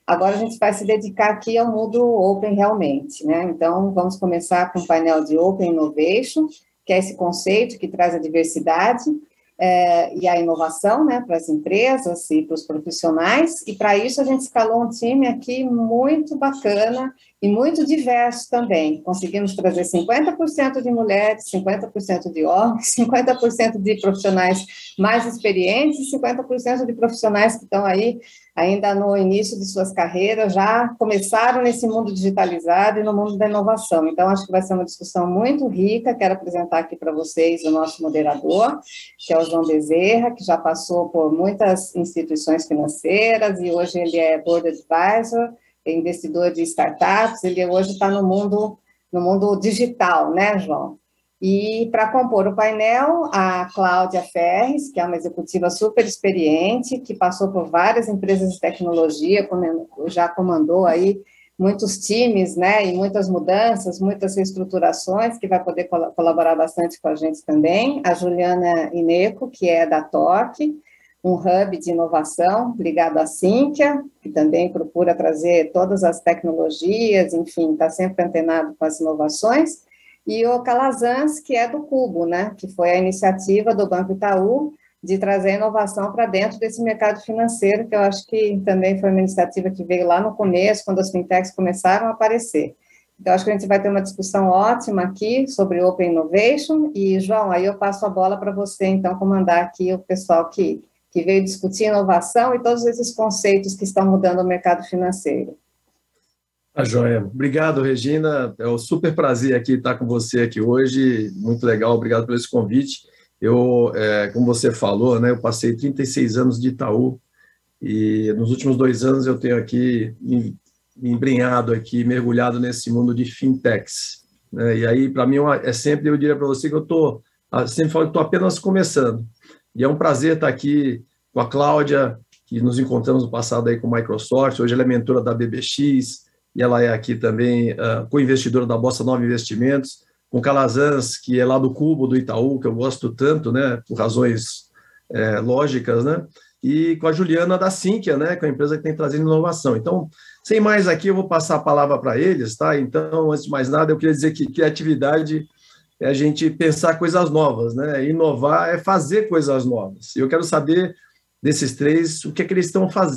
Agora a gente vai se dedicar aqui ao mundo Open realmente, né? Então, vamos começar com o painel de Open Innovation, que é esse conceito que traz a diversidade e a inovação, né, para as empresas e para os profissionais, e para isso a gente escalou um time aqui muito bacana e muito diverso também. Conseguimos trazer 50% de mulheres, 50% de homens, 50% de profissionais mais experientes e 50% de profissionais que estão aí ainda no início de suas carreiras, já começaram nesse mundo digitalizado e no mundo da inovação. Então, acho que vai ser uma discussão muito rica. Quero apresentar aqui para vocês o nosso moderador, que é o João Bezerra, que já passou por muitas instituições financeiras e hoje ele é Board Advisor, é investidor de startups. Ele hoje está no mundo digital, né, João? E para compor o painel, a Cláudia Ferres, que é uma executiva super experiente, que passou por várias empresas de tecnologia, já comandou aí muitos times, né, e muitas mudanças, muitas reestruturações, que vai poder colaborar bastante com a gente também. A Juliana Ineco, que é da Torque, um hub de inovação ligado à Sinqia, que também procura trazer todas as tecnologias, enfim, está sempre antenado com as inovações. E o Calazans, que é do Cubo, né, que foi a iniciativa do Banco Itaú de trazer a inovação para dentro desse mercado financeiro, que eu acho que também foi uma iniciativa que veio lá no começo, quando as fintechs começaram a aparecer. Então, acho que a gente vai ter uma discussão ótima aqui sobre Open Innovation, e, João, aí eu passo a bola para você, então, comandar aqui o pessoal que veio discutir inovação e todos esses conceitos que estão mudando o mercado financeiro. Joia. Obrigado, Regina. É um super prazer aqui estar com você aqui hoje. Muito legal, obrigado por esse convite. Como você falou, né, eu passei 36 anos de Itaú e nos últimos 2 anos eu tenho aqui me embrenhado aqui, mergulhado nesse mundo de fintechs, né? E aí, para mim, eu diria para você que sempre falo que estou apenas começando. E é um prazer estar aqui com a Cláudia, que nos encontramos no passado aí com a Microsoft. Hoje ela é mentora da BBX, e ela é aqui também co-investidora da Bossa Nova Investimentos, com Calazans, que é lá do Cubo, do Itaú, que eu gosto tanto, né, por razões lógicas, né, e com a Juliana da Sinqia, né, que é a empresa que tem trazido inovação. Então, sem mais aqui, eu vou passar a palavra para eles, tá? Então, antes de mais nada, eu queria dizer que criatividade é a gente pensar coisas novas, né, inovar é fazer coisas novas. E eu quero saber desses três, o que é que eles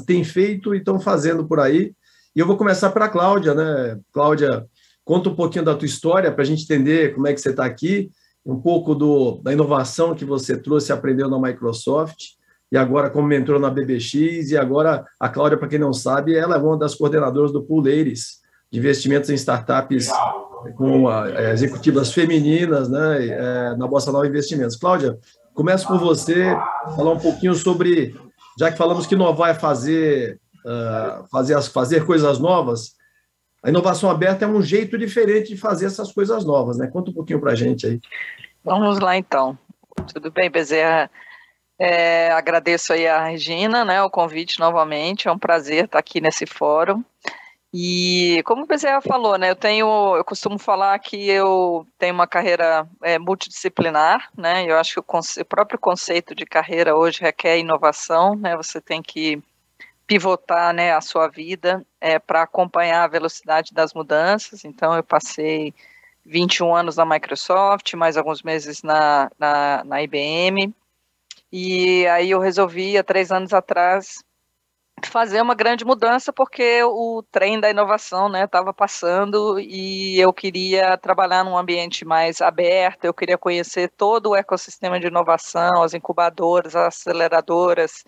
têm feito e estão fazendo por aí. E eu vou começar pela Cláudia, né? Cláudia, conta um pouquinho da tua história para a gente entender como é que você está aqui, um pouco da inovação que você trouxe e aprendeu na Microsoft, e agora como mentora na BBX, e agora a Cláudia, para quem não sabe, ela é uma das coordenadoras do Pool Ladies, de investimentos em startups com executivas femininas, né, na Bossa Nova Investimentos. Cláudia, começo por você, falar um pouquinho sobre, já que falamos que inovar é fazer coisas novas, a inovação aberta é um jeito diferente de fazer essas coisas novas, né? Conta um pouquinho para a gente aí. Vamos lá, então. Tudo bem, Bezerra? Agradeço aí a Regina, né, o convite novamente, é um prazer estar aqui nesse fórum. E como o Bezerra falou, né, eu costumo falar que eu tenho uma carreira multidisciplinar, né, eu acho que o próprio conceito de carreira hoje requer inovação, né, você tem que pivotar, né, a sua vida para acompanhar a velocidade das mudanças. Então, eu passei 21 anos na Microsoft, mais alguns meses na IBM, e aí eu resolvi, há 3 anos atrás, fazer uma grande mudança, porque o trem da inovação, né, estava passando, e eu queria trabalhar num ambiente mais aberto, eu queria conhecer todo o ecossistema de inovação, as incubadoras, as aceleradoras.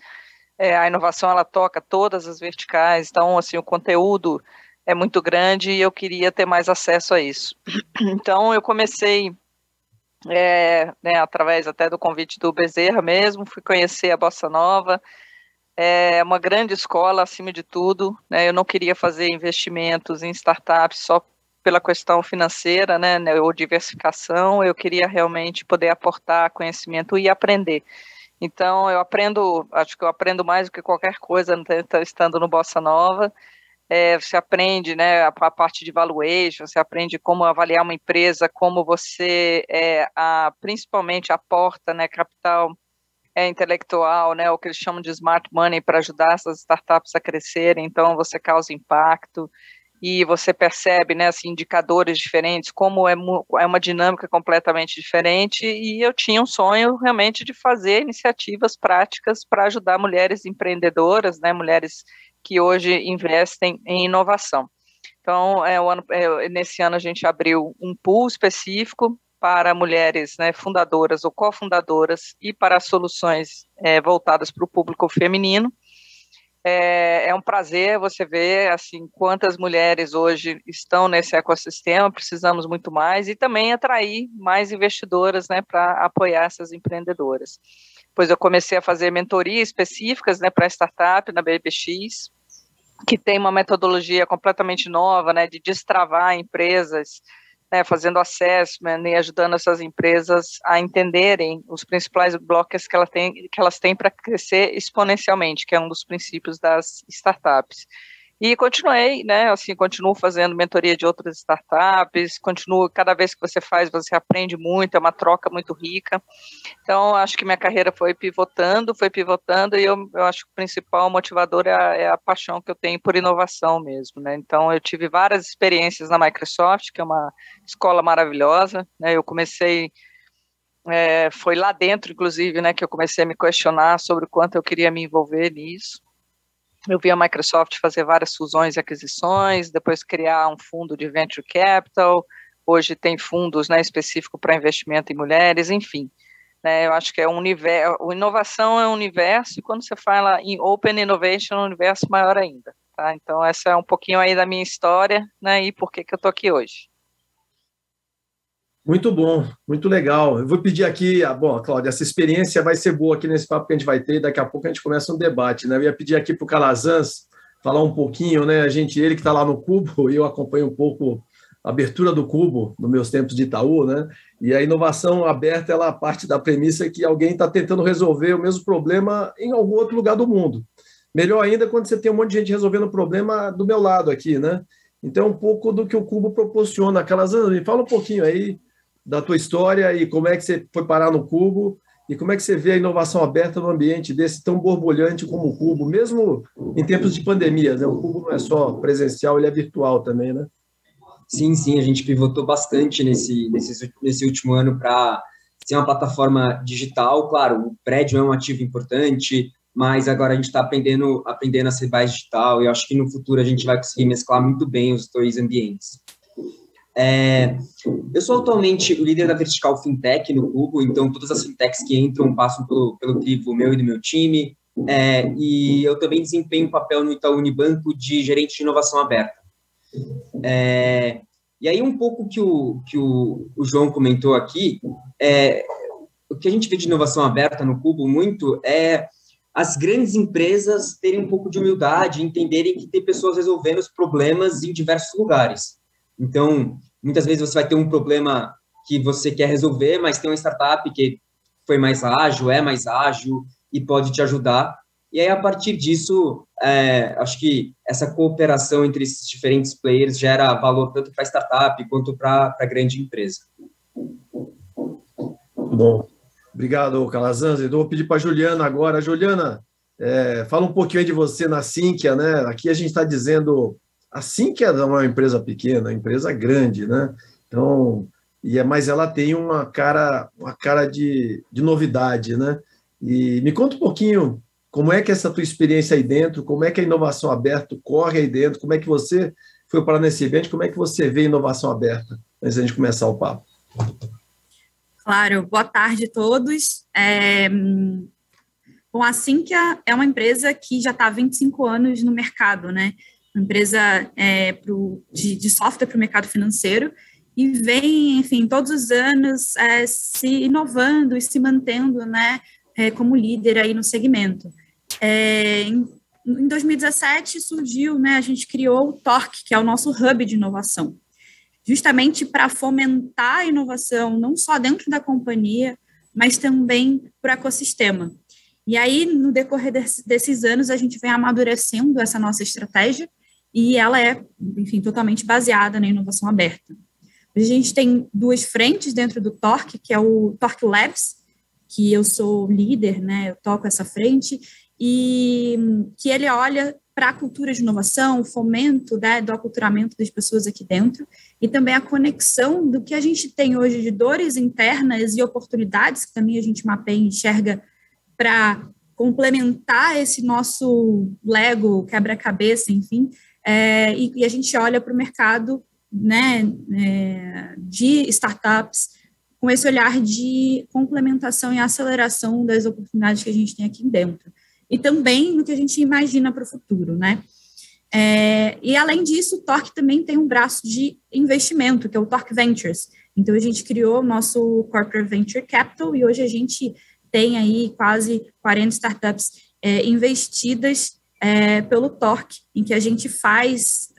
A inovação, ela toca todas as verticais, então, assim, o conteúdo é muito grande e eu queria ter mais acesso a isso. Então, eu comecei, né, através até do convite do Bezerra mesmo, fui conhecer a Bossa Nova, uma grande escola, acima de tudo, né, eu não queria fazer investimentos em startups só pela questão financeira, né, ou diversificação, eu queria realmente poder aportar conhecimento e aprender. Então, acho que eu aprendo mais do que qualquer coisa estando no Bossa Nova. Você aprende, né, a parte de valuation, você aprende como avaliar uma empresa, como você principalmente aporta, né, capital intelectual, né, o que eles chamam de smart money, para ajudar essas startups a crescerem. Então, você causa impacto e você percebe, né, assim, indicadores diferentes, como é uma dinâmica completamente diferente, e eu tinha um sonho realmente de fazer iniciativas práticas para ajudar mulheres empreendedoras, né, mulheres que hoje investem em inovação. Então, nesse ano a gente abriu um pool específico para mulheres, né, fundadoras ou cofundadoras e para soluções voltadas para o público feminino. É um prazer você ver assim, quantas mulheres hoje estão nesse ecossistema, precisamos muito mais, e também atrair mais investidoras, né, para apoiar essas empreendedoras. Depois eu comecei a fazer mentorias específicas, né, para startup na BBX, que tem uma metodologia completamente nova, né, de destravar empresas, né, fazendo assessment e ajudando essas empresas a entenderem os principais blocos que elas têm para crescer exponencialmente, que é um dos princípios das startups. E continuei, né, assim, continuo fazendo mentoria de outras startups, cada vez que você faz, você aprende muito, é uma troca muito rica. Então, acho que minha carreira foi pivotando, e eu acho que o principal motivador é a paixão que eu tenho por inovação mesmo, né? Então, eu tive várias experiências na Microsoft, que é uma escola maravilhosa, né? Eu comecei, foi lá dentro, inclusive, né, que eu comecei a me questionar sobre o quanto eu queria me envolver nisso. Eu vi a Microsoft fazer várias fusões e aquisições, depois criar um fundo de venture capital, hoje tem fundos, né, específicos para investimento em mulheres, enfim. Né, eu acho que é um universo, inovação é um universo, e quando você fala em Open Innovation, é um universo maior ainda. Tá? Então, essa é um pouquinho aí da minha história, né, e por que eu estou aqui hoje. Muito bom, muito legal. Eu vou pedir aqui, Cláudia, essa experiência vai ser boa aqui nesse papo que a gente vai ter, daqui a pouco a gente começa um debate, né? Eu ia pedir aqui para o Calazans falar um pouquinho, né? Ele que está lá no Cubo, e eu acompanho um pouco a abertura do Cubo nos meus tempos de Itaú, né? E a inovação aberta, ela parte da premissa que alguém está tentando resolver o mesmo problema em algum outro lugar do mundo. Melhor ainda quando você tem um monte de gente resolvendo o problema do meu lado aqui, né? Então, um pouco do que o Cubo proporciona. Calazans, me fala um pouquinho aí da tua história e como é que você foi parar no Cubo e como é que você vê a inovação aberta no ambiente desse tão borbulhante como o Cubo, mesmo em tempos de pandemia, né? O Cubo não é só presencial, ele é virtual também, né? Sim, a gente pivotou bastante nesse último ano para ser uma plataforma digital. Claro, o prédio é um ativo importante, mas agora a gente está aprendendo a ser mais digital, e eu acho que no futuro a gente vai conseguir mesclar muito bem os dois ambientes. Eu sou atualmente o líder da vertical fintech no Cubo, então todas as fintechs que entram passam pelo crivo meu e do meu time, e eu também desempenho um papel no Itaú Unibanco de gerente de inovação aberta. E aí um pouco que o João comentou aqui, o que a gente vê de inovação aberta no Cubo muito é as grandes empresas terem um pouco de humildade, entenderem que tem pessoas resolvendo os problemas em diversos lugares. Então, muitas vezes você vai ter um problema que você quer resolver, mas tem uma startup que foi mais ágil, é mais ágil e pode te ajudar. E aí, a partir disso, acho que essa cooperação entre esses diferentes players gera valor tanto para a startup quanto para a grande empresa. Bom, obrigado, Calazans. Eu vou pedir para a Juliana agora. Juliana, fala um pouquinho aí de você na Sinqia, né? Aqui a gente está dizendo... A Sinqia é uma empresa pequena, uma empresa grande, né? Então, mas ela tem uma cara de novidade, né? E me conta um pouquinho como é que é essa tua experiência aí dentro, como é que a inovação aberta corre aí dentro, como é que você foi parar nesse evento, como é que você vê a inovação aberta, antes da gente começar o papo. Claro, boa tarde a todos. Bom, a Sinqia é uma empresa que já está há 25 anos no mercado, né? Uma empresa de software para o mercado financeiro, e vem, enfim, todos os anos se inovando e se mantendo, né, como líder aí no segmento. Em 2017 surgiu, né, a gente criou o Torque, que é o nosso hub de inovação, justamente para fomentar a inovação, não só dentro da companhia, mas também para o ecossistema. E aí, no decorrer desses anos, a gente vem amadurecendo essa nossa estratégia, e ela é, enfim, totalmente baseada na inovação aberta. A gente tem duas frentes dentro do Torque, que é o Torque Labs, que eu sou líder, né, eu toco essa frente, e que ele olha para a cultura de inovação, o fomento, né, do aculturamento das pessoas aqui dentro, e também a conexão do que a gente tem hoje de dores internas e oportunidades, que também a gente mapeia e enxerga para complementar esse nosso Lego, quebra-cabeça, enfim, e a gente olha para o mercado, né, de startups com esse olhar de complementação e aceleração das oportunidades que a gente tem aqui dentro. E também no que a gente imagina para o futuro, né? E, além disso, o Torque também tem um braço de investimento, que é o Torque Ventures. Então, a gente criou o nosso Corporate Venture Capital e hoje a gente tem aí quase 40 startups investidas pelo Torque, em que a gente faz,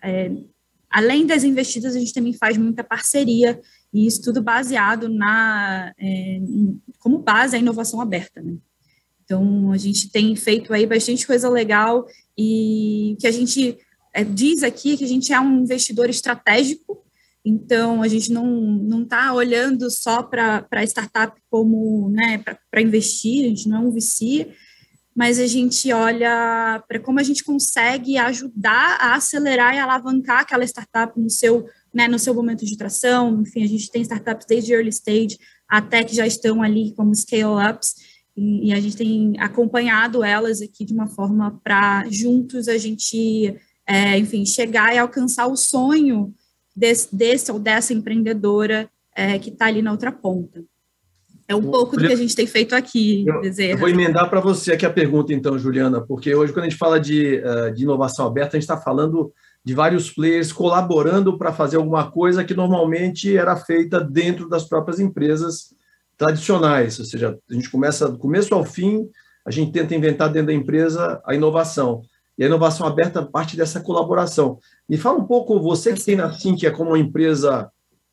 além das investidas, a gente também faz muita parceria, e isso tudo baseado como base a inovação aberta, né? Então, a gente tem feito aí bastante coisa legal e que a gente diz aqui que a gente é um investidor estratégico, então a gente não está olhando só para a startup como, né, para investir, a gente não é um VC, mas a gente olha para como a gente consegue ajudar a acelerar e alavancar aquela startup no seu momento de tração. Enfim, a gente tem startups desde early stage até que já estão ali como scale-ups, e a gente tem acompanhado elas aqui de uma forma para juntos a gente, enfim, chegar e alcançar o sonho desse ou dessa empreendedora que está ali na outra ponta. É um pouco do que a gente tem feito aqui, Bezerra. Eu vou emendar para você aqui a pergunta, então, Juliana, porque hoje, quando a gente fala de inovação aberta, a gente está falando de vários players colaborando para fazer alguma coisa que normalmente era feita dentro das próprias empresas tradicionais, ou seja, a gente começa do começo ao fim, a gente tenta inventar dentro da empresa a inovação. E a inovação aberta parte dessa colaboração. Me fala um pouco, você que tem na Think, é como uma empresa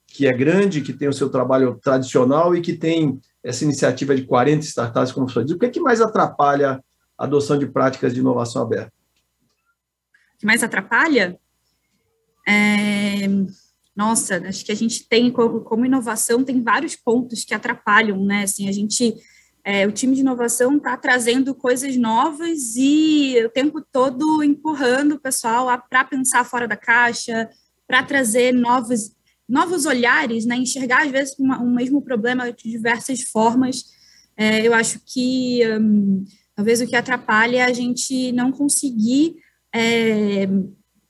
que é grande, que tem o seu trabalho tradicional e que tem essa iniciativa de 40 startups, como você diz, o que é que mais atrapalha a adoção de práticas de inovação aberta? O que mais atrapalha? Nossa, acho que a gente tem, como inovação, tem vários pontos que atrapalham, né? Assim, o time de inovação está trazendo coisas novas e o tempo todo empurrando o pessoal para pensar fora da caixa, para trazer novos olhares, né? Enxergar, às vezes, um mesmo problema de diversas formas. Eu acho que talvez o que atrapalha é a gente não conseguir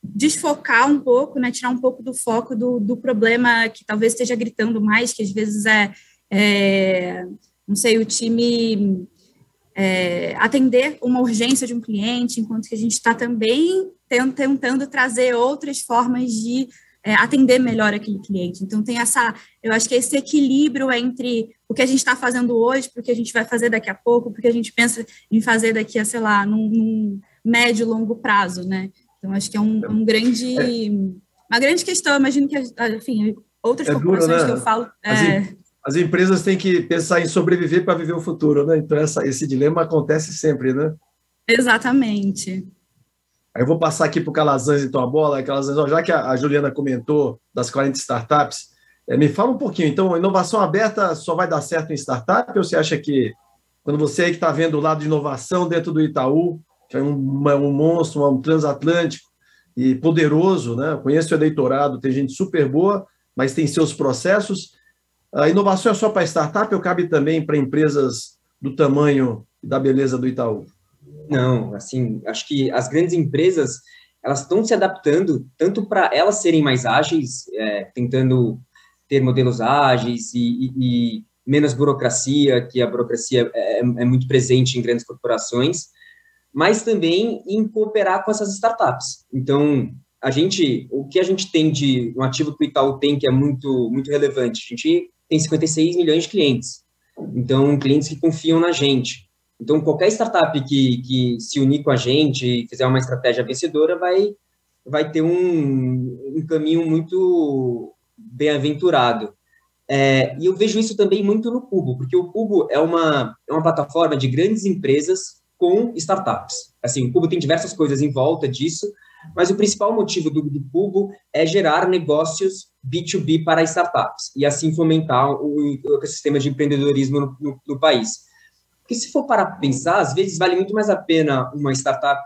desfocar um pouco, né, tirar um pouco do foco do problema que talvez esteja gritando mais, que às vezes não sei, o time atender uma urgência de um cliente, enquanto que a gente está também tentando trazer outras formas de atender melhor aquele cliente. Então, eu acho que esse equilíbrio entre o que a gente está fazendo hoje, para o que a gente vai fazer daqui a pouco, porque a gente pensa em fazer daqui a, sei lá, num médio, longo prazo, né? Então, acho que é uma grande questão. Imagino que, enfim, outras corporações duro, né? Que eu falo... As empresas têm que pensar em sobreviver para viver o futuro, né? Então, esse dilema acontece sempre, né? Exatamente. Aí eu vou passar aqui para o Calazans, então, a bola. Calazans, já que a Juliana comentou das 40 startups, me fala um pouquinho. Então, inovação aberta só vai dar certo em startup? Ou você acha que, quando você aí que está vendo o lado de inovação dentro do Itaú, que é um monstro, um transatlântico e poderoso, né? Eu conheço o eleitorado, tem gente super boa, mas tem seus processos. A inovação é só para startup ou cabe também para empresas do tamanho e da beleza do Itaú? Não, assim, acho que as grandes empresas, elas estão se adaptando tanto para elas serem mais ágeis, tentando ter modelos ágeis e menos burocracia, que a burocracia é muito presente em grandes corporações, mas também em cooperar com essas startups. Então, o que a gente tem de um ativo que o Itaú tem, que é muito, muito relevante, a gente tem 56 milhões de clientes, então, clientes que confiam na gente. Então, qualquer startup que se unir com a gente e fizer uma estratégia vencedora vai ter um caminho muito bem-aventurado. E eu vejo isso também muito no Cubo, porque o Cubo é uma plataforma de grandes empresas com startups. Assim, o Cubo tem diversas coisas em volta disso, mas o principal motivo do Cubo é gerar negócios B2B para startups e assim fomentar o ecossistema de empreendedorismo no país. Porque se for para pensar, às vezes vale muito mais a pena uma startup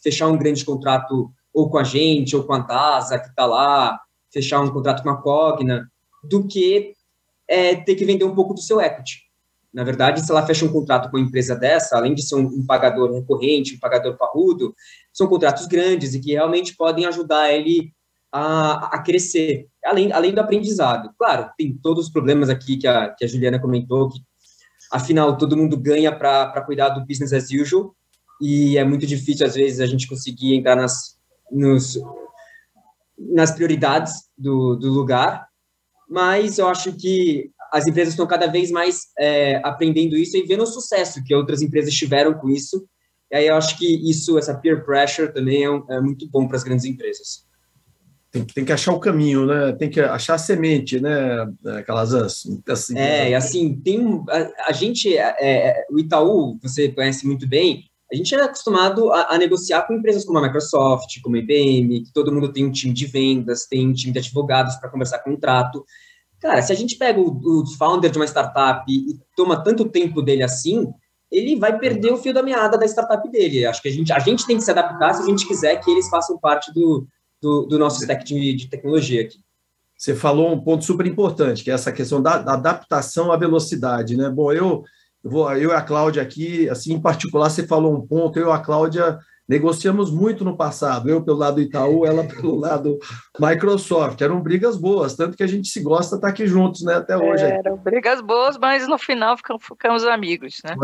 fechar um grande contrato ou com a gente, ou com a DASA, que está lá, fechar um contrato com a Cogna, do que ter que vender um pouco do seu equity. Na verdade, se ela fecha um contrato com uma empresa dessa, além de ser um pagador recorrente, um pagador parrudo, são contratos grandes e que realmente podem ajudar ele a crescer, além do aprendizado. Claro, tem todos os problemas aqui que a Juliana comentou, que, afinal, todo mundo ganha para cuidar do business as usual, e é muito difícil, às vezes, a gente conseguir entrar nas prioridades do lugar, mas eu acho que as empresas estão cada vez mais aprendendo isso e vendo o sucesso que outras empresas tiveram com isso. E aí eu acho que essa peer pressure também é muito bom para as grandes empresas. Tem que achar o caminho, né? Tem que achar a semente, né, Calazans? E assim, a gente, o Itaú, você conhece muito bem, a gente é acostumado a negociar com empresas como a Microsoft, como a IBM, que todo mundo tem um time de vendas, tem um time de advogados para conversar contrato. Cara, se a gente pega o founder de uma startup e toma tanto tempo dele assim, ele vai perder o fio da meada da startup dele. Acho que a gente tem que se adaptar se a gente quiser que eles façam parte do nosso stack de tecnologia aqui. Você falou um ponto super importante, que é essa questão da adaptação à velocidade, né? Bom, eu e a Cláudia aqui, assim, em particular, você falou um ponto, eu e a Cláudia negociamos muito no passado, eu pelo lado Itaú, ela pelo lado Microsoft, eram brigas boas, tanto que a gente se gosta de estar aqui juntos, né, até hoje. Eram brigas boas, mas no final ficamos amigos, né?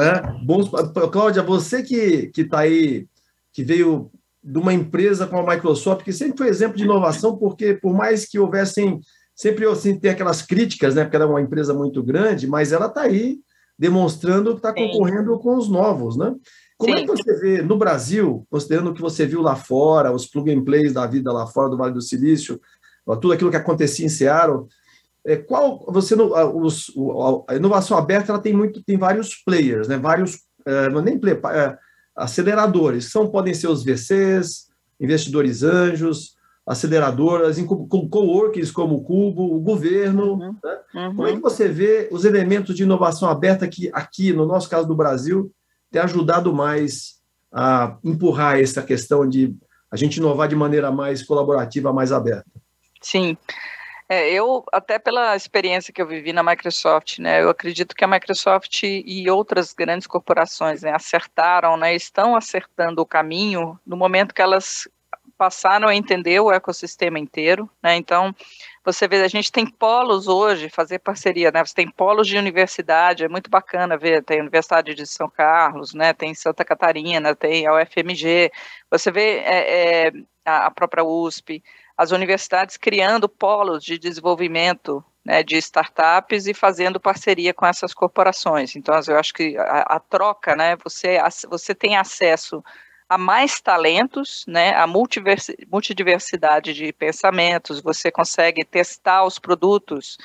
Bom, Cláudia, você que está aí, que veio de uma empresa como a Microsoft, que sempre foi exemplo de inovação, porque por mais que houvessem, sempre assim, tem aquelas críticas, né, porque ela é uma empresa muito grande, mas ela está aí demonstrando que está concorrendo com os novos, né? Como é que você vê no Brasil, considerando o que você viu lá fora, os plug and plays da vida lá fora do Vale do Silício, tudo aquilo que acontecia em Seattle, a inovação aberta ela tem vários players, né? Vários, aceleradores, podem ser os VCs, investidores anjos, aceleradoras, com coworkings como o Cubo, o governo. Né? Como é que você vê os elementos de inovação aberta que aqui, no nosso caso do Brasil, tem ajudado mais a empurrar essa questão de a gente inovar de maneira mais colaborativa, mais aberta? Sim. Eu, até pela experiência que eu vivi na Microsoft, né, eu acredito que a Microsoft e outras grandes corporações, né, acertaram, né, estão acertando o caminho no momento que elas passaram a entender o ecossistema inteiro, né, então você vê, a gente tem polos hoje, fazer parceria, né, você tem polos de universidade, é muito bacana ver, tem a Universidade de São Carlos, né, tem Santa Catarina, tem a UFMG, você vê a própria USP, as universidades criando polos de desenvolvimento, né, de startups e fazendo parceria com essas corporações. Então, eu acho que a troca, né, você tem acesso a mais talentos, né, a multidiversidade de pensamentos, você consegue testar os produtos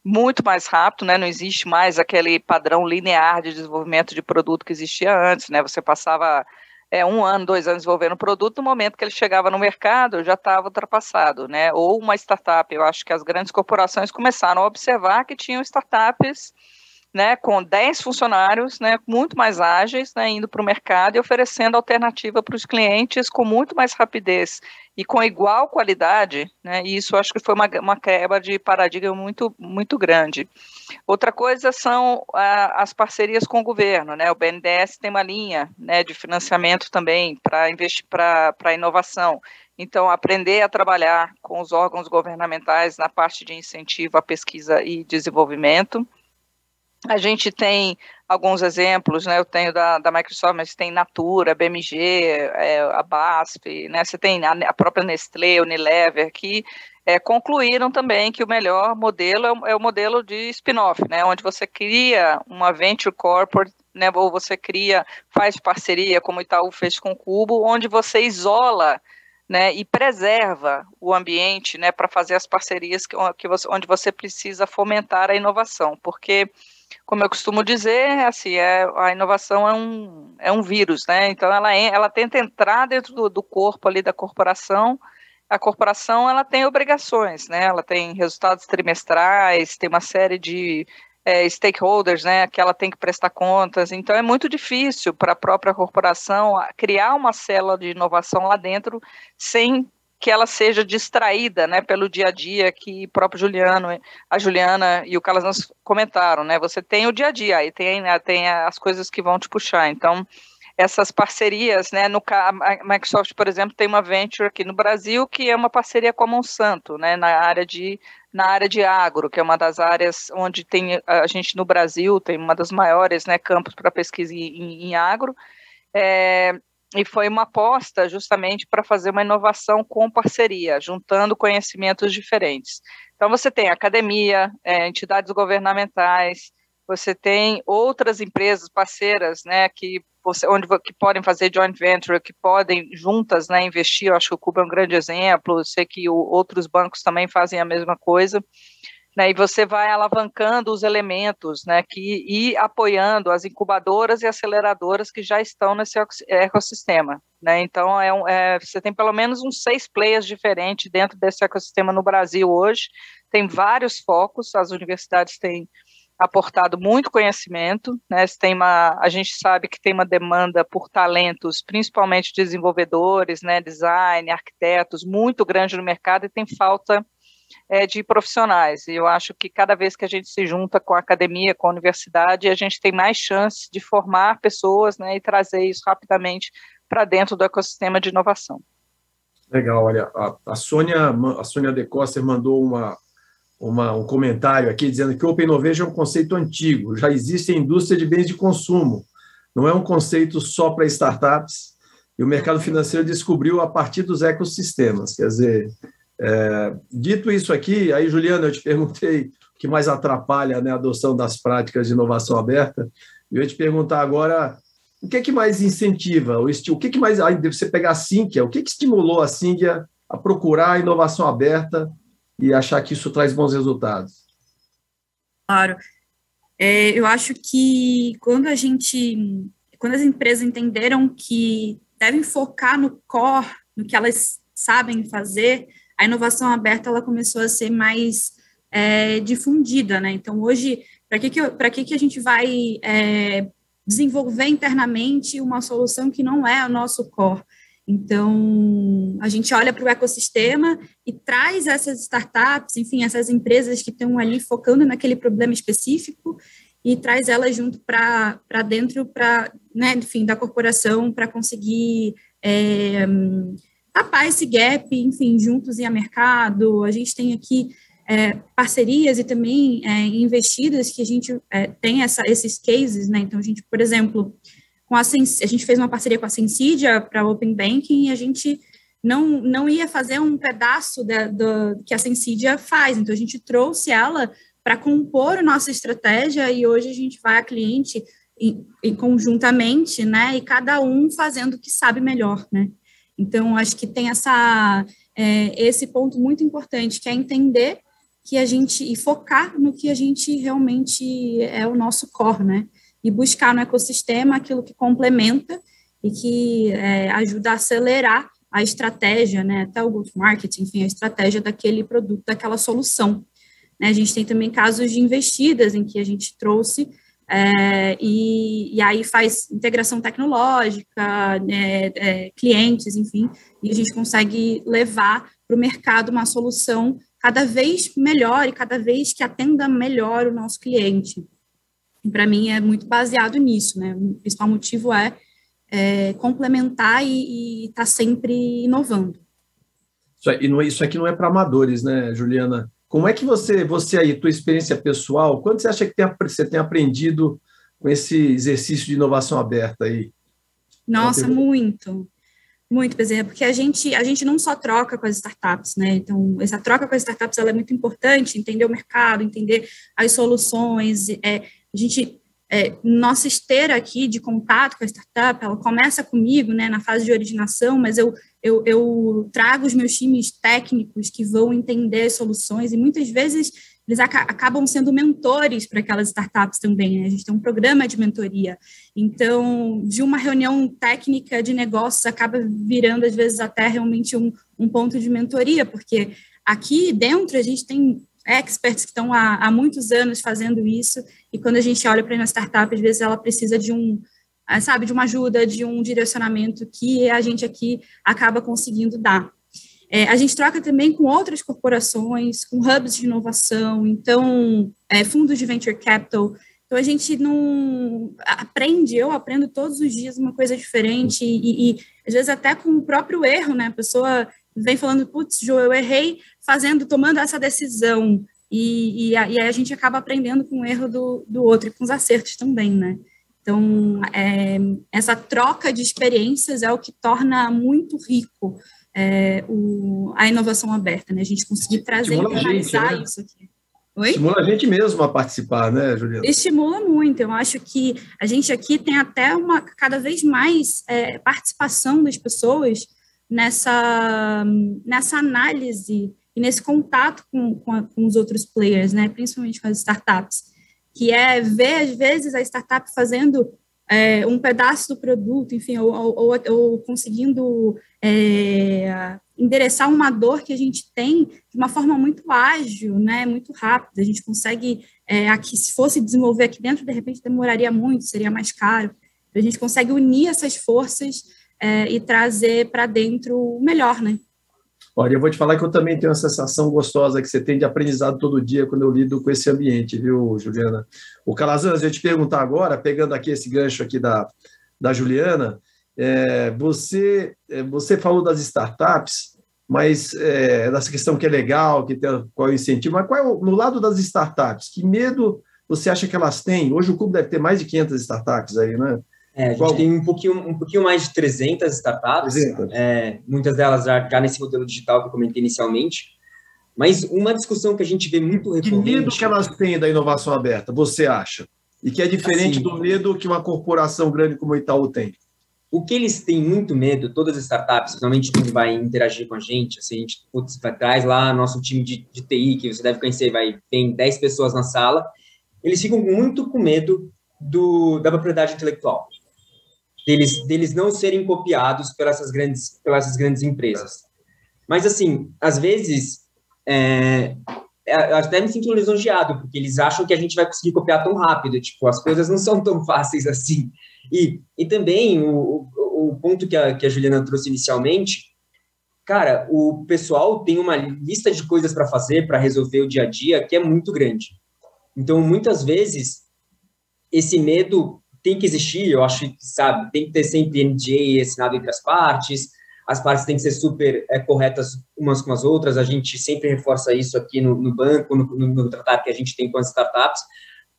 muito mais rápido, né, não existe mais aquele padrão linear de desenvolvimento de produto que existia antes, né, você passava 1 ano, 2 anos desenvolvendo o produto, no momento que ele chegava no mercado, já estava ultrapassado, né, ou uma startup, eu acho que as grandes corporações começaram a observar que tinham startups, né, com 10 funcionários, né, muito mais ágeis, né, indo para o mercado e oferecendo alternativa para os clientes com muito mais rapidez e com igual qualidade, né, e isso acho que foi uma quebra de paradigma muito, muito grande. Outra coisa são as parcerias com o governo, né, o BNDES tem uma linha, né, de financiamento também para investir para inovação. Então, aprender a trabalhar com os órgãos governamentais na parte de incentivo à pesquisa e desenvolvimento. A gente tem alguns exemplos, né, eu tenho da Microsoft, mas tem Natura, BMG, a BASF, né, você tem a própria Nestlé, Unilever, que concluíram também que o melhor modelo é o modelo de spin-off, né, onde você cria uma venture corporate, né, ou você faz parceria, como o Itaú fez com o Cubo, onde você isola, né, e preserva o ambiente, né, para fazer as parcerias onde você precisa fomentar a inovação, porque, como eu costumo dizer, assim, a inovação é um vírus, né, então ela tenta entrar dentro do corpo ali da corporação. A corporação ela tem obrigações, né, ela tem resultados trimestrais, tem uma série de stakeholders, né, que ela tem que prestar contas. Então, é muito difícil para a própria corporação criar uma célula de inovação lá dentro sem que ela seja distraída, né, pelo dia a dia, que o próprio a Juliana e o Calazans comentaram, né, você tem o dia a dia, aí tem as coisas que vão te puxar. Então, essas parcerias, né, a Microsoft, por exemplo, tem uma venture aqui no Brasil que é uma parceria com a Monsanto, né, na área de agro, que é uma das áreas onde a gente no Brasil tem uma das maiores, né, campos para pesquisa em agro, e foi uma aposta justamente para fazer uma inovação com parceria, juntando conhecimentos diferentes. Então, você tem academia, entidades governamentais, você tem outras empresas parceiras, né, que podem fazer joint venture, que podem juntas, né, investir. Eu acho que o Cuba é um grande exemplo, eu sei que outros bancos também fazem a mesma coisa, né, e você vai alavancando os elementos, né, e apoiando as incubadoras e aceleradoras que já estão nesse ecossistema, né. Então, você tem pelo menos uns 6 players diferentes dentro desse ecossistema no Brasil hoje, tem vários focos, as universidades têm aportado muito conhecimento, né, a gente sabe que tem uma demanda por talentos, principalmente desenvolvedores, né, design, arquitetos, muito grande no mercado, e tem falta de profissionais, e eu acho que cada vez que a gente se junta com a academia, com a universidade, a gente tem mais chance de formar pessoas, né, e trazer isso rapidamente para dentro do ecossistema de inovação. Legal, olha, a Sônia De Costa mandou um comentário aqui dizendo que o Open Innovation é um conceito antigo, já existe a indústria de bens de consumo, não é um conceito só para startups, e o mercado financeiro descobriu a partir dos ecossistemas. Quer dizer, dito isso aqui, aí, Juliana, eu te perguntei o que mais atrapalha, né, a adoção das práticas de inovação aberta, e eu ia te perguntar agora, o que mais incentiva, o que mais, aí você pegar a Sinqia, o que estimulou a Sinqia a procurar a inovação aberta e achar que isso traz bons resultados? Claro. Eu acho que quando as empresas entenderam que devem focar no core, no que elas sabem fazer, a inovação aberta ela começou a ser mais difundida, né? Então, hoje, para que a gente vai desenvolver internamente uma solução que não é o nosso core? Então, a gente olha para o ecossistema e traz essas startups, enfim, essas empresas que estão ali focando naquele problema específico e traz elas junto para dentro, né, enfim, da corporação, para conseguir tapar esse gap, enfim, juntos ir a mercado. A gente tem aqui parcerias e também investidas que a gente tem esses cases, né? Então, a gente, por exemplo, a gente fez uma parceria com a Sensidia para Open Banking e a gente não ia fazer um pedaço do que a Sensidia faz, então a gente trouxe ela para compor a nossa estratégia e hoje a gente vai a cliente e conjuntamente, né, e cada um fazendo o que sabe melhor, né. Então, acho que tem esse ponto muito importante, que é entender que e focar no que a gente realmente é o nosso core, né, e buscar no ecossistema aquilo que complementa e que ajuda a acelerar a estratégia, né, até o go-to-market, enfim, a estratégia daquele produto, daquela solução. Né, a gente tem também casos de investidas em que a gente trouxe e aí faz integração tecnológica, clientes, enfim, e a gente consegue levar para o mercado uma solução cada vez melhor e cada vez que atenda melhor o nosso cliente. Para mim, é muito baseado nisso, né? O principal motivo é complementar e estar sempre inovando. Isso aqui não é para amadores, né, Juliana? Como é que você aí, tua experiência pessoal, quanto você acha que você tem aprendido com esse exercício de inovação aberta aí? Nossa, muito, Bezerra, porque a gente não só troca com as startups, né? Então, essa troca com as startups ela é muito importante, entender o mercado, entender as soluções, nossa esteira aqui de contato com a startup, ela começa comigo, né, na fase de originação, mas eu trago os meus times técnicos que vão entender as soluções e muitas vezes eles acabam sendo mentores para aquelas startups também, né? A gente tem um programa de mentoria. Então, de uma reunião técnica de negócios acaba virando, às vezes, até realmente um ponto de mentoria, porque aqui dentro a gente tem experts que estão há muitos anos fazendo isso, e quando a gente olha para uma startup, às vezes ela precisa de de uma ajuda, de um direcionamento que a gente aqui acaba conseguindo dar. A gente troca também com outras corporações, com hubs de inovação, então, fundos de venture capital. Então, a gente não aprende, eu aprendo todos os dias uma coisa diferente, e às vezes até com o próprio erro, né? A pessoa vem falando, putz, Jo, eu errei tomando essa decisão, e aí a gente acaba aprendendo com o erro do outro, e com os acertos também, né? Então, essa troca de experiências é o que torna muito rico a inovação aberta, né? A gente conseguir trazer e internalizar isso aqui. Oi? Estimula a gente mesmo a participar, né, Juliana? Estimula muito. Eu acho que a gente aqui tem até cada vez mais participação das pessoas nessa análise e nesse contato com os outros players, né? Principalmente com as startups, que ver, às vezes, a startup fazendo um pedaço do produto, enfim, ou conseguindo endereçar uma dor que a gente tem de uma forma muito ágil, né, muito rápida. A gente consegue, aqui, se fosse desenvolver aqui dentro, de repente demoraria muito, seria mais caro. A gente consegue unir essas forças e trazer para dentro o melhor, né? Olha, eu vou te falar que eu também tenho uma sensação gostosa que você tem de aprendizado todo dia quando eu lido com esse ambiente, viu, Juliana? O Calazans, eu te perguntar agora, pegando aqui esse gancho aqui da Juliana, você falou das startups, mas dessa questão que é legal, que tem qual é o incentivo, mas no lado das startups, que medo você acha que elas têm? Hoje o Cubo deve ter mais de 500 startups aí, né? A gente tem um pouquinho mais de 300 startups, 300. Muitas delas já nesse modelo digital que eu comentei inicialmente, mas uma discussão que a gente vê muito recorrente... Que medo que elas têm da inovação aberta, você acha? E que é diferente do medo que uma corporação grande como o Itaú tem? O que eles têm muito medo, todas as startups, principalmente quem vai interagir com a gente, assim, a gente traz lá nosso time de TI, que você deve conhecer, tem 10 pessoas na sala, eles ficam muito com medo da propriedade intelectual. Deles não serem copiados pelas grandes empresas. Mas, assim, às vezes, eu até me sinto lisonjeado, porque eles acham que a gente vai conseguir copiar tão rápido, tipo, as coisas não são tão fáceis assim. E também, o ponto que a Juliana trouxe inicialmente, cara, o pessoal tem uma lista de coisas para fazer, para resolver o dia a dia, que é muito grande. Então, muitas vezes, esse medo tem que existir, eu acho que, sabe, tem que ter sempre NDA assinado entre as partes têm que ser super corretas umas com as outras, a gente sempre reforça isso aqui no banco, no tratado que a gente tem com as startups.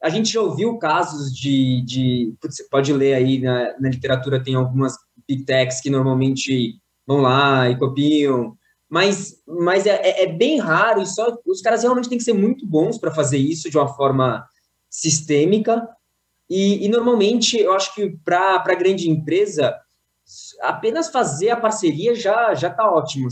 A gente já ouviu casos você pode ler aí na literatura, tem algumas big techs que normalmente vão lá e copiam, mas é bem raro, e só os caras realmente têm que ser muito bons para fazer isso de uma forma sistêmica. E normalmente, eu acho que para a grande empresa, apenas fazer a parceria já está ótimo,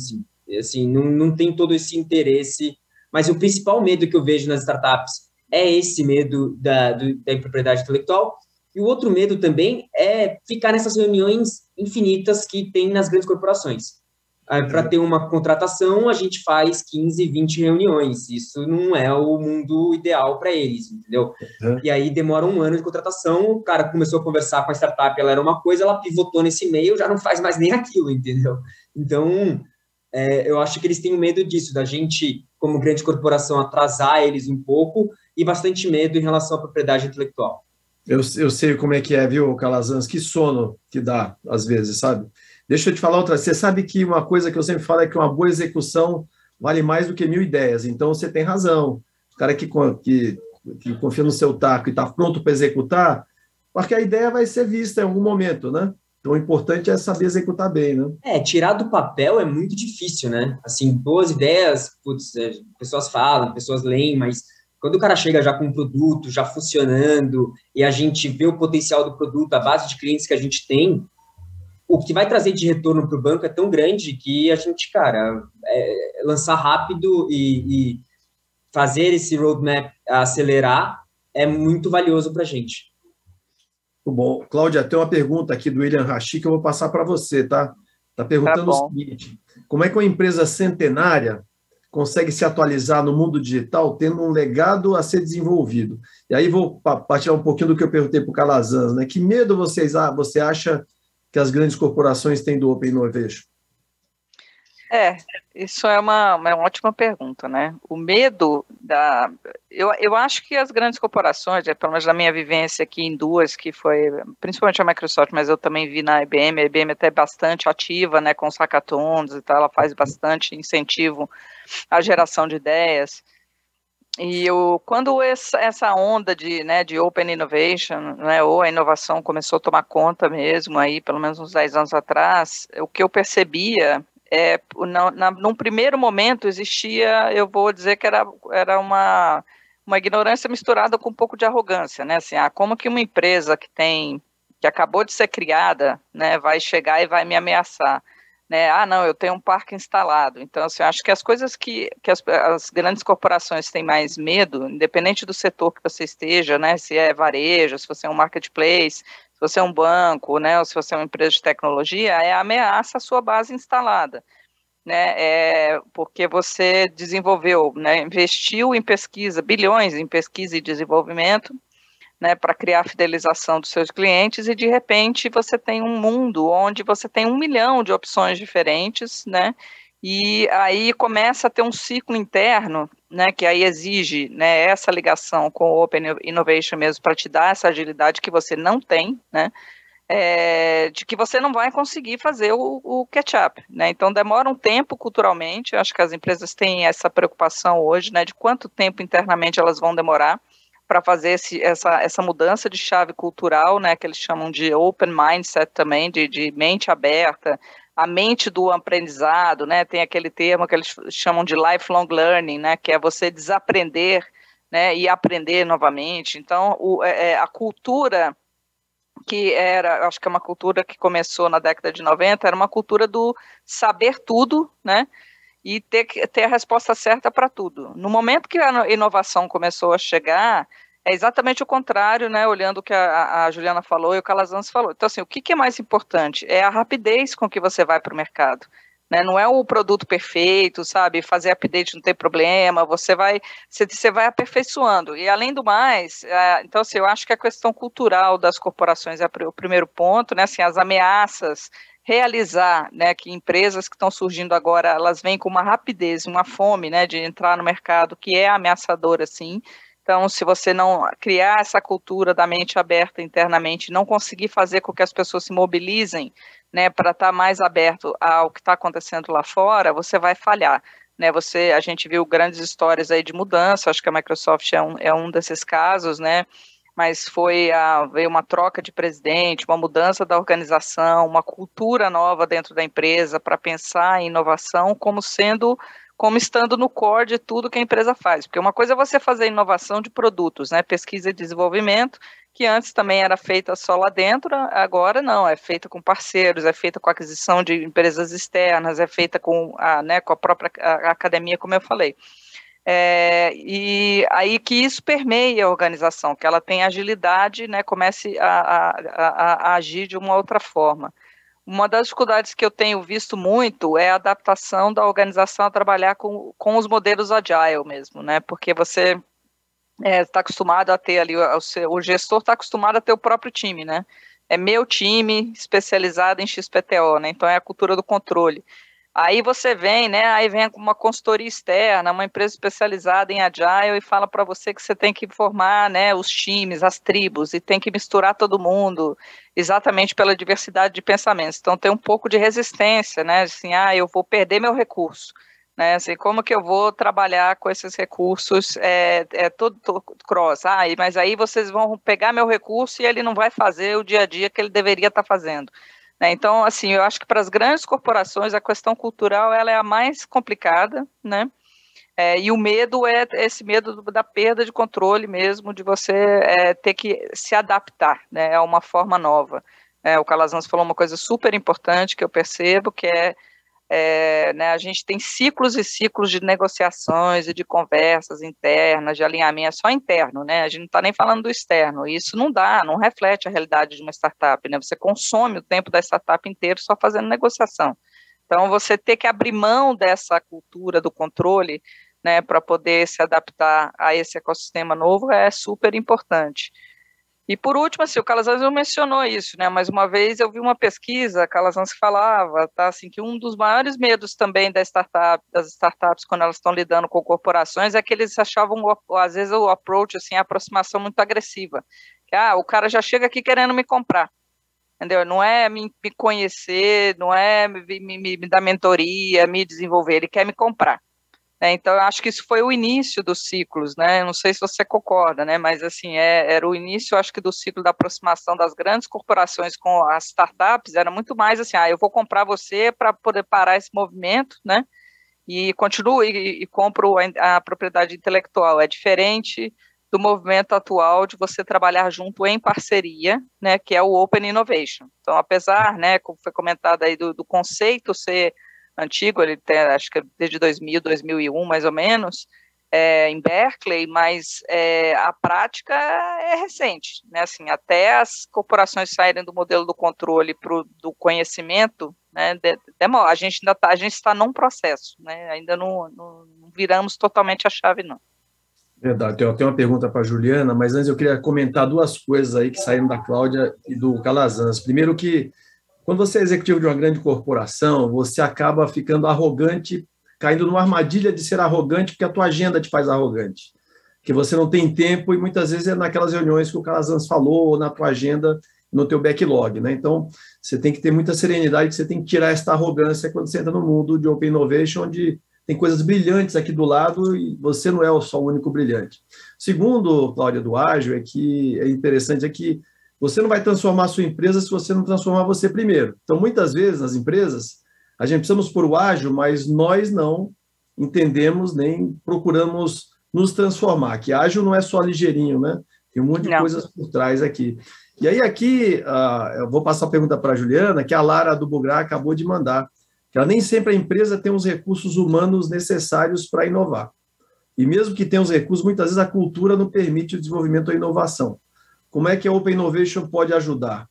assim, não tem todo esse interesse, mas o principal medo que eu vejo nas startups é esse medo da propriedade intelectual, e o outro medo também é ficar nessas reuniões infinitas que tem nas grandes corporações. Para ter uma contratação, a gente faz 15, 20 reuniões. Isso não é o mundo ideal para eles, entendeu? E aí demora um ano de contratação, o cara começou a conversar com a startup, ela era uma coisa, ela pivotou nesse meio, já não faz mais nem aquilo, entendeu? Então, eu acho que eles têm medo disso, da gente, como grande corporação, atrasar eles um pouco, e bastante medo em relação à propriedade intelectual. Eu sei como é que é, viu, Calazans? Que sono que dá, às vezes, sabe? Deixa eu te falar outra. Você sabe que uma coisa que eu sempre falo é que uma boa execução vale mais do que 1000 ideias. Então, você tem razão. O cara que confia no seu taco e está pronto para executar, porque a ideia vai ser vista em algum momento, né? Então, o importante é saber executar bem, né? Tirar do papel é muito difícil, né? Assim, boas ideias, pessoas falam, pessoas leem, mas quando o cara chega já com um produto, já funcionando, e a gente vê o potencial do produto, a base de clientes que a gente tem, o que vai trazer de retorno para o banco é tão grande que a gente, cara, lançar rápido e fazer esse roadmap acelerar é muito valioso para a gente. Muito bom. Cláudia, tem uma pergunta aqui do William Rachi que eu vou passar para você, tá? Está perguntando o seguinte: como é que uma empresa centenária consegue se atualizar no mundo digital tendo um legado a ser desenvolvido. E aí vou partilhar um pouquinho do que eu perguntei para o Calazans, né? Que medo você acha que as grandes corporações têm do Open Innovation? Isso é uma ótima pergunta, né? O medo da... Eu acho que as grandes corporações, pelo menos na minha vivência aqui em duas, que foi principalmente a Microsoft, mas eu também vi na IBM, a IBM até bastante ativa, né, com os hackathons e tal, ela faz bastante incentivo à geração de ideias. E quando essa onda de Open Innovation, né, ou a inovação começou a tomar conta mesmo, aí, pelo menos uns 10 anos atrás, o que eu percebia num primeiro momento existia, eu vou dizer que era uma ignorância misturada com um pouco de arrogância, né, assim, como que uma empresa que acabou de ser criada, né, vai chegar e vai me ameaçar, né, não, eu tenho um parque instalado. Então, assim, eu acho que as coisas que as grandes corporações têm mais medo, independente do setor que você esteja, né, se é varejo, se você é um marketplace, se você é um banco, né, ou se você é uma empresa de tecnologia, é a ameaça à sua base instalada, né, porque você desenvolveu, né, investiu em pesquisa, bilhões em pesquisa e desenvolvimento, né, para criar a fidelização dos seus clientes, e de repente você tem um mundo onde você tem 1 milhão de opções diferentes, né, e aí começa a ter um ciclo interno, né, que aí exige, né, essa ligação com o Open Innovation mesmo, para te dar essa agilidade que você não tem, né, de que você não vai conseguir fazer o catch-up, né, então demora um tempo culturalmente. Eu acho que as empresas têm essa preocupação hoje, né, de quanto tempo internamente elas vão demorar para fazer essa mudança de chave cultural, né, que eles chamam de open mindset também, de mente aberta, a mente do aprendizado, né, tem aquele termo que eles chamam de lifelong learning, né, que é você desaprender, né, e aprender novamente. Então, a cultura que acho que é uma cultura que começou na década de 90, era uma cultura do saber tudo, né, e ter a resposta certa para tudo. No momento que a inovação começou a chegar, é exatamente o contrário, né, olhando o que a Juliana falou e o Calazans falou. Então, assim, o que é mais importante? É a rapidez com que você vai para o mercado, né? Não é o produto perfeito, sabe, fazer update não tem problema, você vai aperfeiçoando. E, além do mais, então, assim, eu acho que a questão cultural das corporações é o primeiro ponto, né, assim, as ameaças, realizar, né, que empresas que estão surgindo agora, elas vêm com uma rapidez, uma fome, né, de entrar no mercado, que é ameaçadora, sim. Então, se você não criar essa cultura da mente aberta internamente, não conseguir fazer com que as pessoas se mobilizem, né, para estar mais aberto ao que está acontecendo lá fora, você vai falhar, né. A gente viu grandes histórias aí de mudança, acho que a Microsoft é um desses casos, né, mas veio uma troca de presidente, uma mudança da organização, uma cultura nova dentro da empresa para pensar em inovação como estando no core de tudo que a empresa faz, porque uma coisa é você fazer inovação de produtos, né, pesquisa e desenvolvimento, que antes também era feita só lá dentro, agora não, é feita com parceiros, é feita com aquisição de empresas externas, é feita com a própria academia, como eu falei. E aí que isso permeia a organização, que ela tem agilidade, né, comece a agir de uma outra forma. Uma das dificuldades que eu tenho visto muito é a adaptação da organização a trabalhar com os modelos agile mesmo, né, porque você está acostumado a ter ali, o gestor está acostumado a ter o próprio time, né, é meu time especializado em XPTO, né, então é a cultura do controle. Aí você vem, né, uma consultoria externa, uma empresa especializada em Agile e fala para você que você tem que formar, né, os times, as tribos, e tem que misturar todo mundo, exatamente pela diversidade de pensamentos. Então tem um pouco de resistência, né, assim, eu vou perder meu recurso, né, assim, como que eu vou trabalhar com esses recursos, todo cross, mas aí vocês vão pegar meu recurso e ele não vai fazer o dia a dia que ele deveria estar fazendo. Então, assim, eu acho que para as grandes corporações a questão cultural ela é a mais complicada, né? E o medo é esse medo da perda de controle mesmo, de você ter que se adaptar, né, a uma forma nova. O Calazans falou uma coisa super importante que eu percebo, que né, a gente tem ciclos e ciclos de negociações e de conversas internas, de alinhamento, só interno, né, a gente não está nem falando do externo, e isso não reflete a realidade de uma startup, né, você consome o tempo da startup inteiro só fazendo negociação, Então, você ter que abrir mão dessa cultura do controle, né, para poder se adaptar a esse ecossistema novo é super importante. E, por último, assim, o Calazans não mencionou isso, né, mas uma vez eu vi uma pesquisa, Calazans que falava, tá, assim, que um dos maiores medos também das startups, quando elas estão lidando com corporações, é que eles achavam, às vezes, o approach, assim, a aproximação muito agressiva. Que, o cara já chega aqui querendo me comprar, entendeu? Não é me conhecer, não é me dar mentoria, me desenvolver, ele quer me comprar. Então, eu acho que isso foi o início dos ciclos, né? Não sei se você concorda, né? Mas, assim, era o início, acho que, do ciclo da aproximação das grandes corporações com as startups, era muito mais assim, eu vou comprar você para poder parar esse movimento, né? E continuo e compro a propriedade intelectual. É diferente do movimento atual de você trabalhar junto em parceria, né? Que é o Open Innovation. Então, apesar, né, como foi comentado aí, do conceito ser antigo, ele tem, acho que desde 2000, 2001, mais ou menos, em Berkeley, mas a prática é recente, né? Assim, até as corporações saírem do modelo do controle do conhecimento, né? Demora. A gente está num processo, né? Ainda não viramos totalmente a chave, não. Verdade. Eu tenho uma pergunta para a Juliana, mas antes eu queria comentar duas coisas aí que saíram da Cláudia e do Calazans. Primeiro que quando você é executivo de uma grande corporação, você acaba ficando arrogante, caindo numa armadilha de ser arrogante, porque a tua agenda te faz arrogante. Que você não tem tempo e muitas vezes é naquelas reuniões que o Calazans falou, ou na tua agenda, no teu backlog, né? Então, você tem que ter muita serenidade, você tem que tirar essa arrogância quando você entra no mundo de Open Innovation, onde tem coisas brilhantes aqui do lado e você não é só o único brilhante. Segundo, Cláudia, do Ágil, é interessante, é que você não vai transformar a sua empresa se você não transformar você primeiro. Então, muitas vezes, nas empresas, a gente precisamos pôr o ágil, mas nós não entendemos nem procuramos nos transformar, que ágil não é só ligeirinho, né? Tem um monte de coisas por trás aqui. E aí, aqui, eu vou passar a pergunta para a Juliana, que a Lara do Bugrá acabou de mandar, que ela nem sempre a empresa tem os recursos humanos necessários para inovar. E mesmo que tenha os recursos, muitas vezes a cultura não permite o desenvolvimento ou a inovação. Como é que a Open Innovation pode ajudar?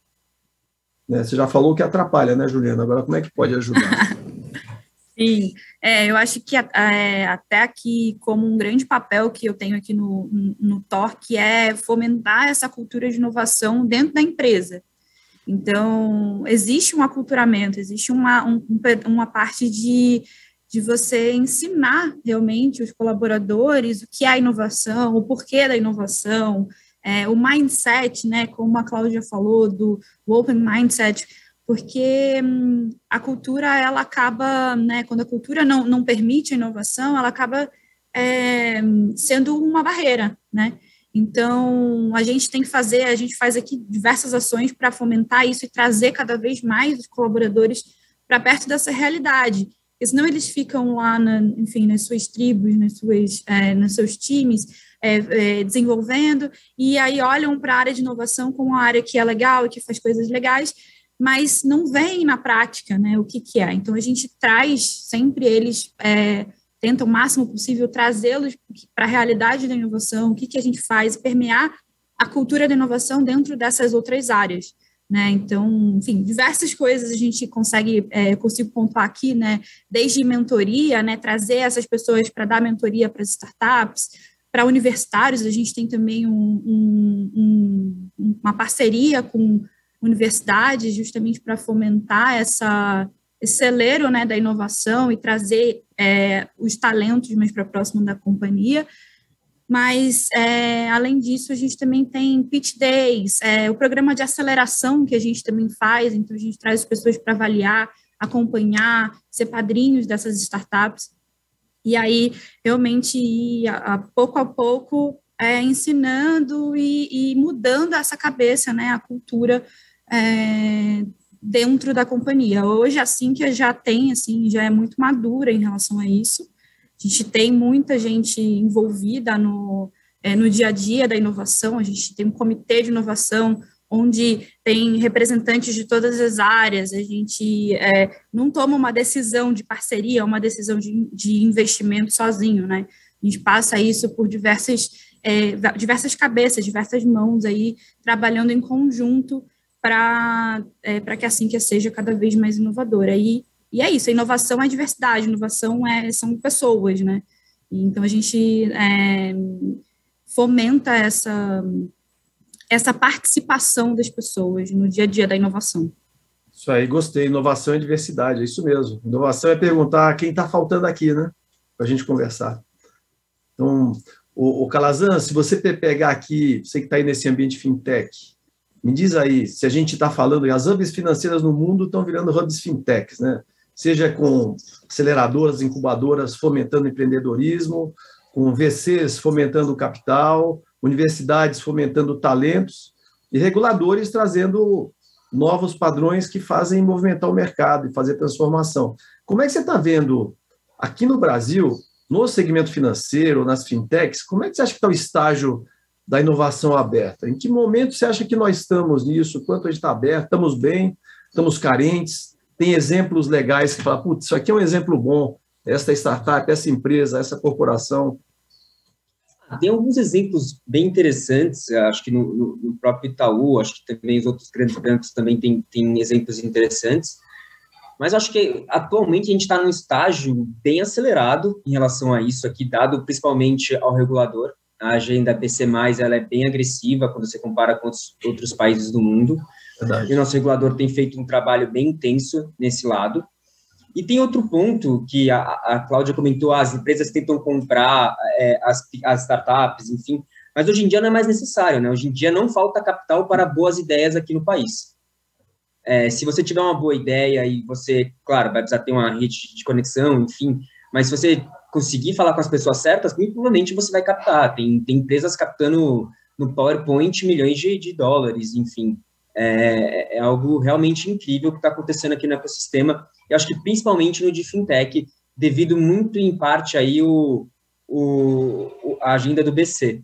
Você já falou que atrapalha, né, Juliana? Agora, como é que pode ajudar? Sim, eu acho que até aqui, como um grande papel que eu tenho aqui no TORC, é fomentar essa cultura de inovação dentro da empresa. Então, existe um aculturamento, existe uma parte de você ensinar realmente os colaboradores o que é a inovação, o porquê da inovação, o mindset, né, como a Cláudia falou, do Open Mindset, porque a cultura, ela acaba, né, quando a cultura não permite a inovação, ela acaba sendo uma barreira, né? Então, a gente faz aqui diversas ações para fomentar isso e trazer cada vez mais os colaboradores para perto dessa realidade, porque senão eles ficam lá, nas suas tribos, nos seus times, desenvolvendo, e aí olham para a área de inovação como uma área que é legal e que faz coisas legais, mas não veem na prática, né, o que é. Então, a gente traz sempre eles, tenta o máximo possível trazê-los para a realidade da inovação, o que a gente faz, permear a cultura da inovação dentro dessas outras áreas, né? Então, enfim, diversas coisas a gente consigo pontuar aqui, né, desde mentoria, né, trazer essas pessoas para dar mentoria para as startups, para universitários. A gente tem também uma parceria com universidades justamente para fomentar esse celeiro, né, da inovação e trazer os talentos mais para próximo da companhia. Mas, além disso, a gente também tem pitch days, o programa de aceleração que a gente também faz, então a gente traz as pessoas para avaliar, acompanhar, ser padrinhos dessas startups, e aí realmente ir a pouco ensinando e mudando essa cabeça, né, a cultura dentro da companhia. Hoje, assim, que já é muito madura em relação a isso. A gente tem muita gente envolvida no dia a dia da inovação. A gente tem um comitê de inovação onde tem representantes de todas as áreas. A gente não toma uma decisão de parceria, uma decisão de investimento sozinho, né? A gente passa isso por diversas cabeças, diversas mãos aí trabalhando em conjunto para que a Sinqia seja cada vez mais inovadora. E E é isso, a inovação é diversidade, a inovação são pessoas, né? E então, a gente fomenta essa participação das pessoas no dia a dia da inovação. Isso aí, gostei. Inovação e diversidade, é isso mesmo. Inovação é perguntar quem está faltando aqui, né? Para a gente conversar. Então, o Calazan, se você pegar aqui, você que está aí nesse ambiente fintech, me diz aí, se a gente está falando, as hubs financeiras no mundo estão virando hubs fintechs, né? Seja com aceleradoras, incubadoras fomentando empreendedorismo, com VCs fomentando o capital, universidades fomentando talentos e reguladores trazendo novos padrões que fazem movimentar o mercado e fazer transformação. Como é que você está vendo aqui no Brasil, no segmento financeiro, nas fintechs, como é que você acha que está o estágio da inovação aberta? Em que momento você acha que nós estamos nisso? Quanto a gente está aberto? Estamos bem? Estamos carentes? Tem exemplos legais que falam, putz, isso aqui é um exemplo bom, esta startup, essa empresa, essa corporação. Tem alguns exemplos bem interessantes, acho que no próprio Itaú, acho que também os outros grandes bancos também têm exemplos interessantes, mas acho que atualmente a gente está num estágio bem acelerado em relação a isso aqui, dado principalmente ao regulador. A agenda BC+, ela é bem agressiva quando você compara com outros países do mundo. Verdade. E o nosso regulador tem feito um trabalho bem intenso nesse lado. E tem outro ponto que a Cláudia comentou, as empresas tentam comprar as startups, enfim, mas hoje em dia não é mais necessário, né? Hoje em dia não falta capital para boas ideias aqui no país. Se você tiver uma boa ideia e você, claro, vai precisar ter uma rede de conexão, enfim, mas se você conseguir falar com as pessoas certas, muito provavelmente você vai captar. Tem empresas captando no PowerPoint milhões de dólares, enfim. É algo realmente incrível que está acontecendo aqui no ecossistema. Eu acho que principalmente no de fintech, devido muito em parte aí a agenda do BC.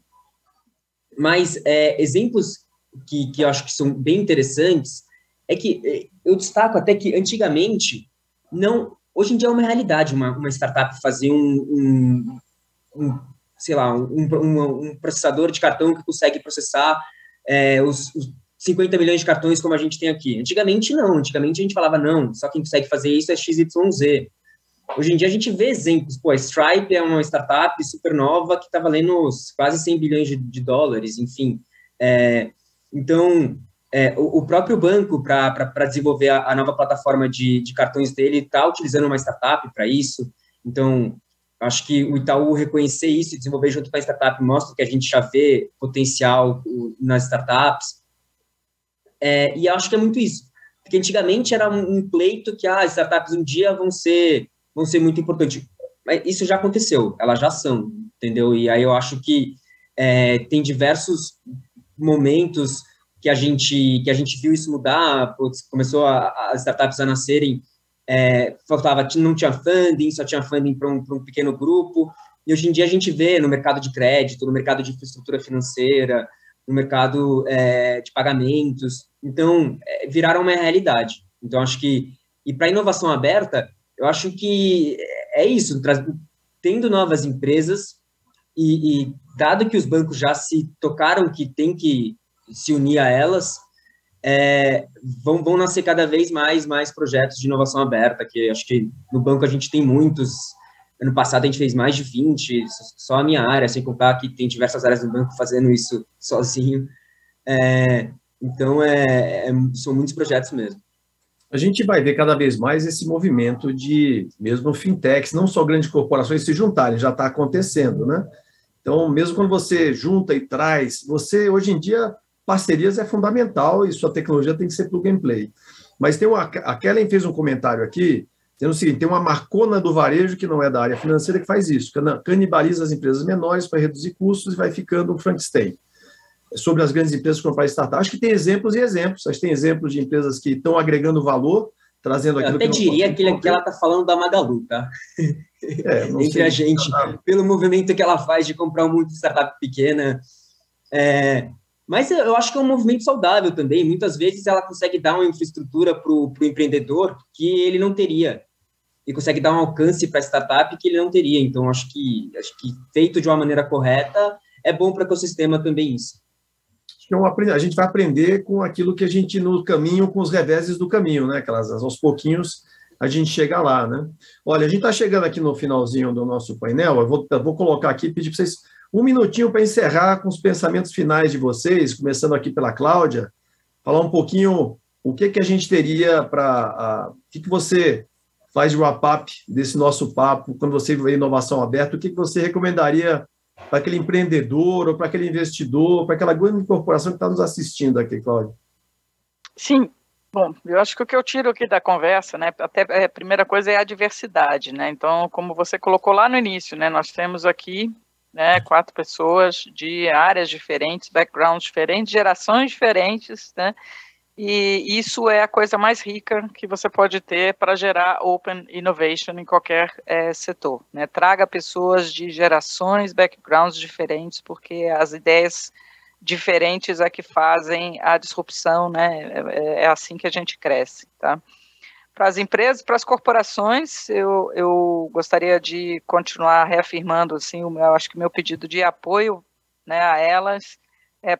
Mas exemplos que eu acho que são bem interessantes é que eu destaco até que antigamente hoje em dia é uma realidade uma startup fazer um processador de cartão que consegue processar os 50 milhões de cartões como a gente tem aqui. Antigamente, não. Antigamente, a gente falava, não, só quem consegue fazer isso é XYZ. Hoje em dia, a gente vê exemplos. Pô, a Stripe é uma startup super nova que está valendo quase 100 bilhões de dólares, enfim. Então, o próprio banco, para desenvolver a nova plataforma de cartões dele, está utilizando uma startup para isso. Então, acho que o Itaú reconhecer isso e desenvolver junto com a startup mostra que a gente já vê potencial nas startups. E acho que é muito isso, porque antigamente era um pleito que as startups um dia vão ser muito importantes, mas isso já aconteceu, elas já são, entendeu? E aí eu acho que tem diversos momentos que a gente viu isso mudar, começou as startups a nascerem, não tinha funding, só tinha funding para um pequeno grupo, e hoje em dia a gente vê no mercado de crédito, no mercado de infraestrutura financeira, no mercado de pagamentos, então viraram uma realidade. Então acho que, e para inovação aberta, eu acho que é isso, tendo novas empresas e dado que os bancos já se tocaram que tem que se unir a elas, vão nascer cada vez mais projetos de inovação aberta, que acho que no banco a gente tem muitos. Ano passado a gente fez mais de 20, só a minha área, sem contar que tem diversas áreas do banco fazendo isso sozinho. Então, são muitos projetos mesmo. A gente vai ver cada vez mais esse movimento de, mesmo fintechs, não só grandes corporações se juntarem, já está acontecendo, né? Então, mesmo quando você junta e traz, hoje em dia, parcerias é fundamental e sua tecnologia tem que ser plug and play. Mas a Kellen fez um comentário aqui, dizendo o seguinte, tem uma marcona do varejo que não é da área financeira que faz isso, canibaliza as empresas menores para reduzir custos e vai ficando um Frankenstein. Sobre as grandes empresas que compram startup. Acho que tem exemplos e exemplos. Acho que tem exemplos de empresas que estão agregando valor, trazendo aquilo que... Eu até diria que ela está falando da Magalu, tá? Entre a gente, pelo movimento que ela faz de comprar um monte de startup pequena. Mas eu acho que é um movimento saudável também. Muitas vezes ela consegue dar uma infraestrutura para o empreendedor que ele não teria. E consegue dar um alcance para a startup que ele não teria. Então, acho que feito de uma maneira correta, é bom para o ecossistema também isso. A gente vai aprender com aquilo que a gente, no caminho, com os reveses do caminho, né? Aos pouquinhos, a gente chega lá, né? Olha, a gente está chegando aqui no finalzinho do nosso painel, eu vou colocar aqui, pedir para vocês um minutinho para encerrar com os pensamentos finais de vocês, começando aqui pela Cláudia, falar um pouquinho o que a gente teria para... O que você faz de wrap-up desse nosso papo, quando você vê inovação aberta, o que você recomendaria para aquele empreendedor, ou para aquele investidor, para aquela grande corporação que está nos assistindo aqui, Cláudia? Sim, bom, eu acho que o que eu tiro aqui da conversa, né, até a primeira coisa é a diversidade, né, então, como você colocou lá no início, né, nós temos aqui, né, 4 pessoas de áreas diferentes, backgrounds diferentes, gerações diferentes, né, e isso é a coisa mais rica que você pode ter para gerar open innovation em qualquer setor, né? Traga pessoas de gerações, backgrounds diferentes, porque as ideias diferentes é que fazem a disrupção, né? É assim que a gente cresce, tá? Para as empresas, para as corporações, eu gostaria de continuar reafirmando, assim, eu acho que o meu pedido de apoio, né, a elas,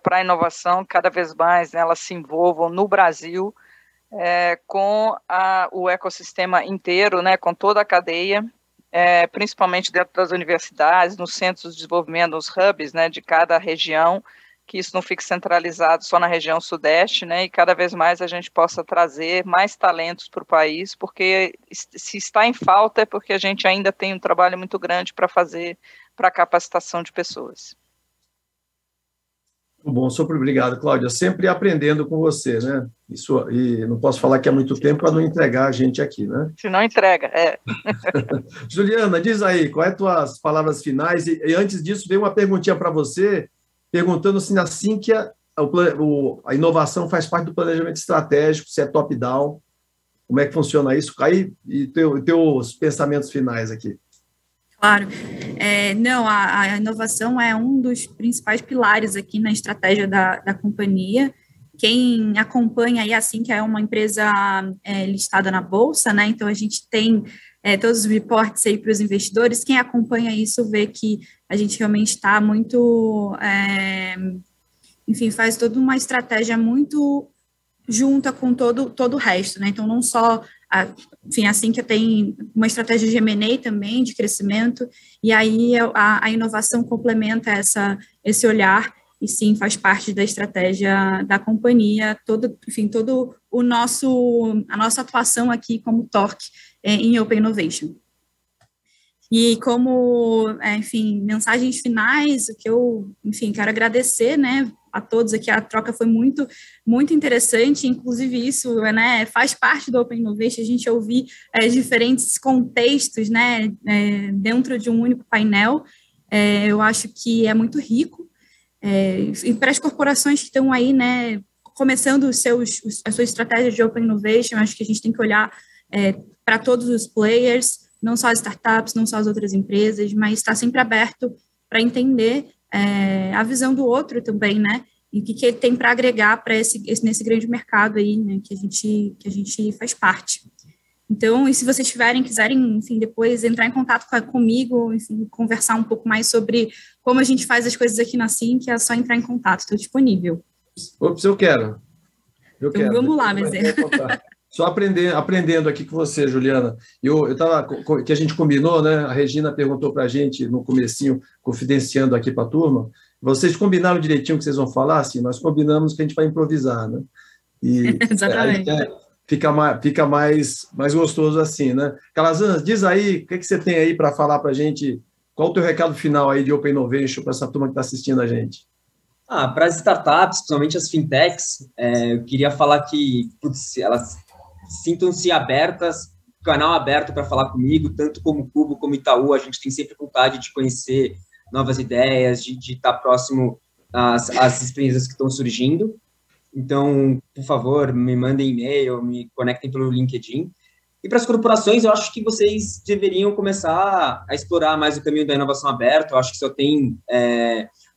para a inovação, cada vez mais, né, elas se envolvam no Brasil com o ecossistema inteiro, né, com toda a cadeia, principalmente dentro das universidades, nos centros de desenvolvimento, nos hubs, né, de cada região, que isso não fique centralizado só na região sudeste, né, e cada vez mais a gente possa trazer mais talentos para o país, porque se está em falta é porque a gente ainda tem um trabalho muito grande para fazer para a capacitação de pessoas. Muito bom, super obrigado, Cláudia. Sempre aprendendo com você, né? Isso, e não posso falar que é muito tempo para não entregar a gente aqui, né? Se não entrega, Juliana, diz aí, quais são as tuas palavras finais? E antes disso, veio uma perguntinha para você, perguntando se assim que a inovação faz parte do planejamento estratégico, se é top-down, como é que funciona isso? Aí, e teus pensamentos finais aqui. Claro. Não, a inovação é um dos principais pilares aqui na estratégia da companhia. Quem acompanha aí, assim, que é uma empresa listada na Bolsa, né? Então, a gente tem todos os reportes aí para os investidores. Quem acompanha isso vê que a gente realmente está muito... enfim, faz toda uma estratégia muito junta com todo o resto, né? Então, não só... enfim, assim que tem uma estratégia de M&A também, de crescimento, e aí a inovação complementa esse olhar, e sim, faz parte da estratégia da companhia, todo a nossa atuação aqui como Torque em Open Innovation. E como, enfim, mensagens finais, o que eu, enfim, quero agradecer, né, a todos aqui, a troca foi muito, muito interessante, inclusive isso, né, faz parte do Open Innovation, a gente ouvir diferentes contextos, né, dentro de um único painel, eu acho que é muito rico, e para as corporações que estão aí, né, começando a sua estratégia de Open Innovation, acho que a gente tem que olhar para todos os players, não só as startups, não só as outras empresas, mas estar sempre aberto para entender a visão do outro também, né, e o que ele tem para agregar para nesse grande mercado aí, né, que a gente faz parte. Então, e se vocês quiserem, enfim, depois entrar em contato comigo, enfim, conversar um pouco mais sobre como a gente faz as coisas aqui na Sync, é só entrar em contato, estou disponível. Ops, eu quero. Então, vamos lá, Bezerra. Só aprendendo aqui com você, Juliana. Eu estava, que a gente combinou, né? A Regina perguntou para a gente no comecinho, confidenciando aqui para a turma. Vocês combinaram direitinho o que vocês vão falar? Assim, nós combinamos que a gente vai improvisar, né? E, exatamente. Fica mais gostoso assim, né? Calazans, diz aí, o que você tem aí para falar para a gente? Qual o teu recado final aí de Open Innovation para essa turma que está assistindo a gente? Para as startups, principalmente as fintechs, eu queria falar que elas sintam-se abertas, canal aberto para falar comigo, tanto como Cubo como Itaú, a gente tem sempre vontade de conhecer novas ideias, de estar próximo às empresas que estão surgindo. Então, por favor, me mandem e-mail, me conectem pelo LinkedIn. E para as corporações, eu acho que vocês deveriam começar a explorar mais o caminho da inovação aberta. Eu acho que só tem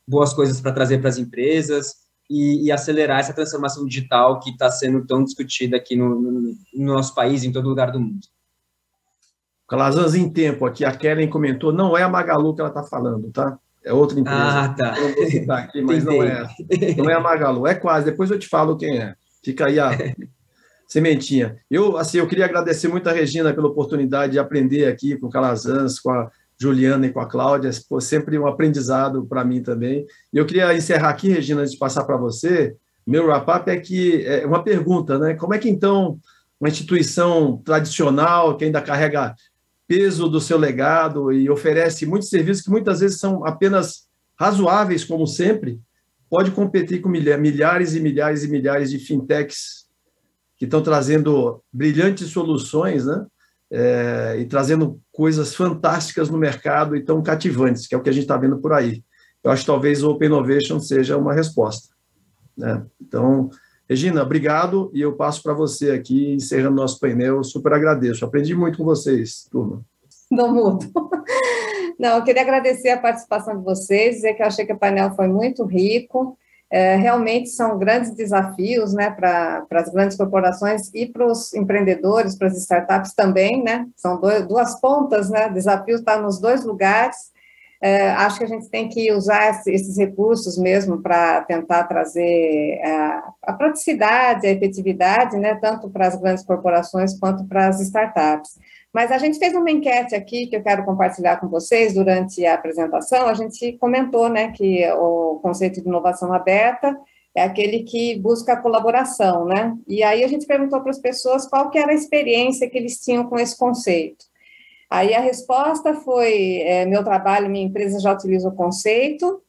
boas coisas para trazer para as empresas e acelerar essa transformação digital que está sendo tão discutida aqui no nosso país, em todo lugar do mundo. Calazans, em tempo aqui, a Kellen comentou, não é a Magalu que ela está falando, tá? É outra empresa. Tá. Eu não vou citar aqui, mas não é a Magalu. É quase, depois eu te falo quem é. Fica aí sementinha. Eu queria agradecer muito a Regina pela oportunidade de aprender aqui com o Calazans, com a Juliana e com a Cláudia, foi sempre um aprendizado para mim também. E eu queria encerrar aqui, Regina, antes de passar para você, meu wrap-up é uma pergunta, né? Como é que, então, uma instituição tradicional, que ainda carrega peso do seu legado e oferece muitos serviços que muitas vezes são apenas razoáveis, como sempre, pode competir com milhares e milhares e milhares de fintechs que estão trazendo brilhantes soluções, né? E trazendo coisas fantásticas no mercado e tão cativantes, que é o que a gente está vendo por aí. Eu acho que talvez o Open Innovation seja uma resposta, né? Então, Regina, obrigado, e eu passo para você aqui, encerrando nosso painel. Super agradeço, aprendi muito com vocês, turma. Não mudo. Não, eu queria agradecer a participação de vocês, dizer que eu achei que o painel foi muito rico. Realmente são grandes desafios, né, para as grandes corporações e para os empreendedores, para as startups também, né? São duas pontas, né? O desafio está nos dois lugares. Acho que a gente tem que usar esses recursos mesmo para tentar trazer a praticidade, a efetividade, né, tanto para as grandes corporações quanto para as startups. Mas a gente fez uma enquete aqui que eu quero compartilhar com vocês durante a apresentação. A gente comentou, né, que o conceito de inovação aberta é aquele que busca a colaboração, né? E aí a gente perguntou para as pessoas qual que era a experiência que eles tinham com esse conceito. Aí a resposta foi, meu trabalho, minha empresa já utiliza o conceito,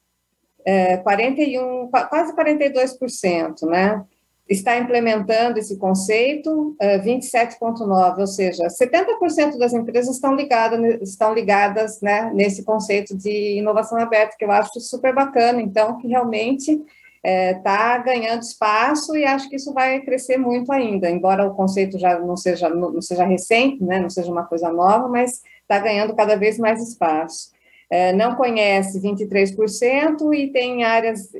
quase 42%, né? Está implementando esse conceito, 27,9%, ou seja, 70% das empresas estão ligadas, né, nesse conceito de inovação aberta, que eu acho super bacana, então, que realmente está ganhando espaço e acho que isso vai crescer muito ainda, embora o conceito já não seja recente, né, não seja uma coisa nova, mas está ganhando cada vez mais espaço. Não conhece 23% e tem áreas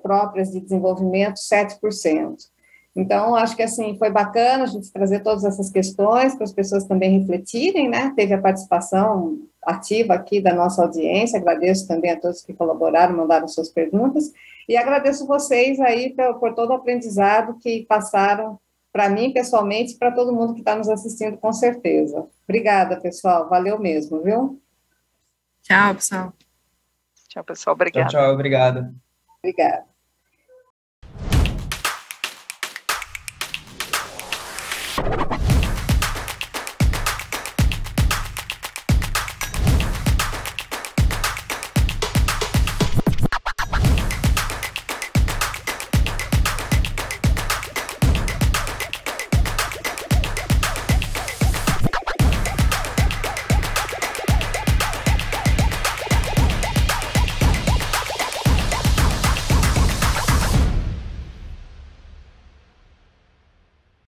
próprias de desenvolvimento 7%. Então, acho que assim, foi bacana a gente trazer todas essas questões para as pessoas também refletirem, né? Teve a participação ativa aqui da nossa audiência, agradeço também a todos que colaboraram, mandaram suas perguntas, e agradeço vocês aí por todo o aprendizado que passaram para mim, pessoalmente, e para todo mundo que está nos assistindo, com certeza. Obrigada, pessoal, valeu mesmo, viu? Tchau, pessoal. Tchau, pessoal, obrigada. Tchau, obrigado. Obrigada.